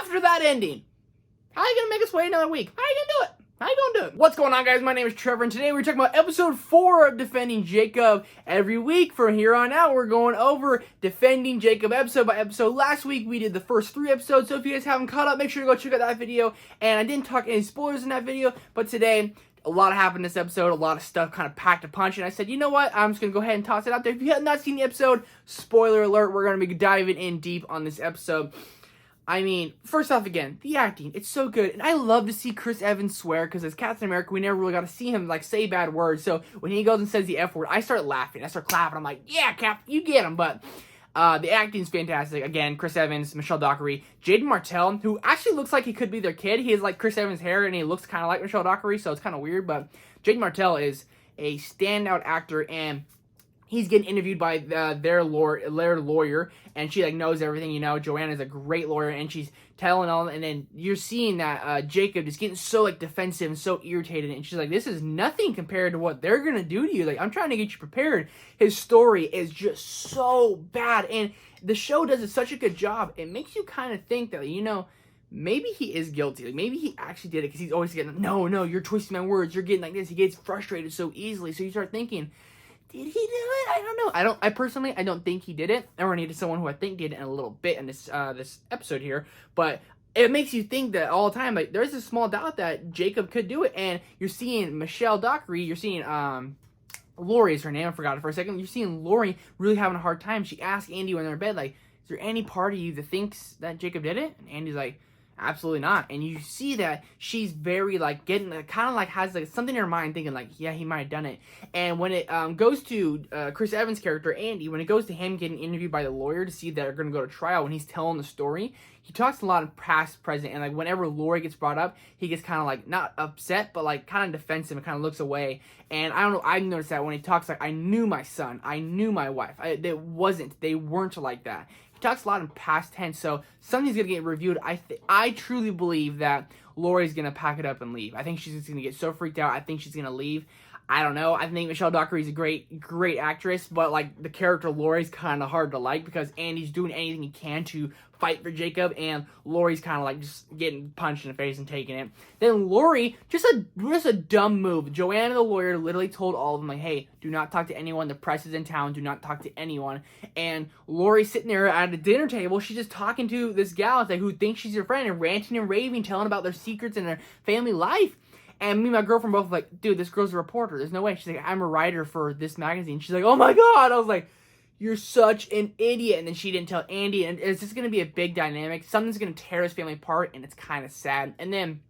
after that ending. How are you gonna make us wait another week? How are you gonna do it? How you gonna do it? What's going on, guys? My name is Trevor, and today we're talking about episode 4 of Defending Jacob. Every week from here on out, we're going over Defending Jacob episode by episode. Last week, we did the first 3 episodes, so if you guys haven't caught up, make sure to go check out that video. And I didn't talk any spoilers in that video, but today, a lot happened in this episode, a lot of stuff kind of packed a punch, and I said, you know what, I'm just going to go ahead and toss it out there. If you have not seen the episode, spoiler alert, we're going to be diving in deep on this episode. I mean, first off, again, the acting, it's so good, and I love to see Chris Evans swear, because as Captain America, we never really got to see him, like, say bad words, so when he goes and says the F word, I start laughing, I start clapping, I'm like, yeah, Cap, you get him, but the acting's fantastic. Again, Chris Evans, Michelle Dockery, Jaden Martell, who actually looks like he could be their kid. He has, like, Chris Evans' hair, and he looks kind of like Michelle Dockery, so it's kind of weird, but Jaden Martell is a standout actor, and he's getting interviewed by their lawyer, and she, like, knows everything, you know. Joanna's a great lawyer, and she's telling all, and then you're seeing that Jacob is getting so, like, defensive and so irritated, and she's like, this is nothing compared to what they're gonna do to you. Like, I'm trying to get you prepared. His story is just so bad, and the show does such a good job. It makes you kind of think that, you know, maybe he is guilty. Like, maybe he actually did it, because he's always getting, no, you're twisting my words, you're getting like this. He gets frustrated so easily, so you start thinking, did he do it? I don't know. I personally don't think he did it. I already needed someone who I think did it in a little bit in this this episode here. But it makes you think that all the time, like, there's a small doubt that Jacob could do it. And you're seeing Michelle Dockery, you're seeing Lori is her name, I forgot it for a second. You're seeing Lori really having a hard time. She asked Andy when they're in bed, like, is there any part of you that thinks that Jacob did it? And Andy's like, absolutely not. And you see that she's very, like, getting, kind of, like, has, like, something in her mind thinking, like, yeah, he might have done it. And when it goes to Chris Evans' character, Andy, when it goes to him getting interviewed by the lawyer to see that they're going to go to trial, when he's telling the story, he talks a lot of past, present, and, like, whenever Lori gets brought up, he gets kind of, like, not upset, but, like, kind of defensive and kind of looks away. And I don't know, I've noticed that when he talks, like, I knew my son, I knew my wife. They weren't like that. He talks a lot in past tense, so something's going to get reviewed. I truly believe that Lori's going to pack it up and leave. I think she's just going to get so freaked out. I think she's going to leave. I don't know. I think Michelle Dockery's a great actress, but, like, the character Lori's kind of hard to like, because Andy's doing anything he can to fight for Jacob, and Lori's kind of, like, just getting punched in the face and taking it. Then Lori, just a dumb move. Joanna, the lawyer, literally told all of them, like, hey, do not talk to anyone. The press is in town. Do not talk to anyone. And Lori's sitting there at a dinner table. She's just talking to this gal, like, who thinks she's her friend, and ranting and raving, telling about their secrets and their family life. And me and my girlfriend both like, dude, this girl's a reporter. There's no way. She's like, I'm a writer for this magazine. She's like, oh my God. I was like, you're such an idiot. And then she didn't tell Andy. And it's just going to be a big dynamic. Something's going to tear his family apart. And it's kind of sad. And then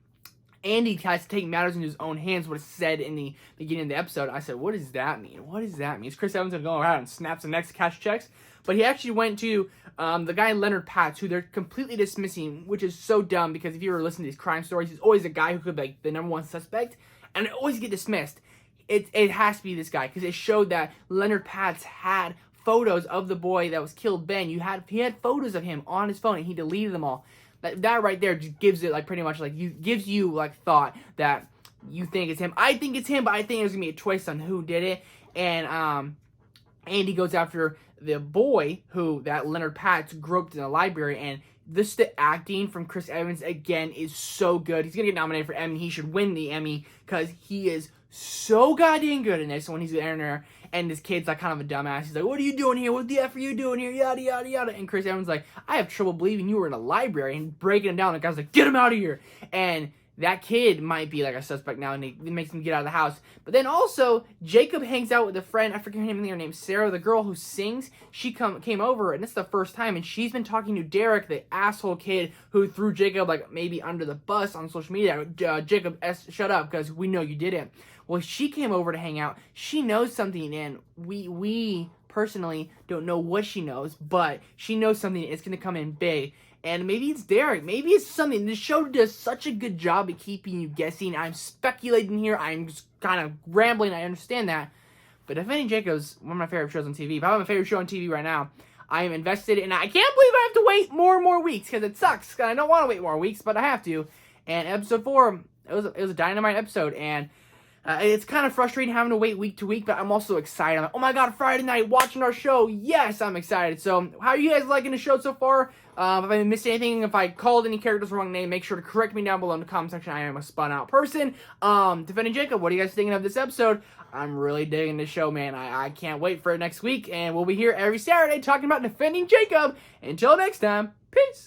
Andy has to take matters into his own hands, what is said in the beginning of the episode. I said, what does that mean? What does that mean? Is Chris Evans going to go around and snap some necks, cash checks? But he actually went to the guy Leonard Patz, who they're completely dismissing, which is so dumb, because if you ever listen to these crime stories, he's always a guy who could be, like, the #1 suspect, and they always get dismissed. It has to be this guy, because it showed that Leonard Patz had photos of the boy that was killed, Ben. He had photos of him on his phone, and he deleted them all. That right there just gives it, like, pretty much, like, gives you, like, thought that you think it's him. I think it's him, but I think there's going to be a twist on who did it. And Andy goes after the boy that Leonard Patz groped in the library, and the acting from Chris Evans, again, is so good. He's going to get nominated for Emmy. He should win the Emmy, because he is so goddamn good in this. When he's in there, and this kid's, like, kind of a dumbass. He's like, what are you doing here? What the F are you doing here? Yada, yada, yada. And Chris Evans like, I have trouble believing you were in a library, and breaking him down. The guy's like, get him out of here. And that kid might be, like, a suspect now, and it makes him get out of the house. But then also, Jacob hangs out with a friend. I forget her name. Her name's Sarah, the girl who sings. She came over, and it's the first time, and she's been talking to Derek, the asshole kid who threw Jacob, like, maybe under the bus on social media. Jacob, shut up, because we know you didn't. Well, she came over to hang out. She knows something, and we personally don't know what she knows, but she knows something. It's going to come in big. And maybe it's Derek. Maybe it's something. The show does such a good job at keeping you guessing. I'm speculating here. I'm just kind of rambling. I understand that. But Defending Jacob's one of my favorite shows on TV. If I have a favorite show on TV right now, I am invested. And I can't believe I have to wait more and more weeks, because it sucks. I don't want to wait more weeks, but I have to. And episode 4, it was a dynamite episode. And It's kind of frustrating having to wait week to week, but I'm also excited. I'm like, oh my god, Friday night, watching our show. Yes, I'm excited. So, how are you guys liking the show so far? If I missed anything, if I called any characters the wrong name, make sure to correct me down below in the comment section. I am a spun out person. Defending Jacob, what are you guys thinking of this episode? I'm really digging this show, man. I can't wait for it next week, and we'll be here every Saturday talking about Defending Jacob. Until next time, peace.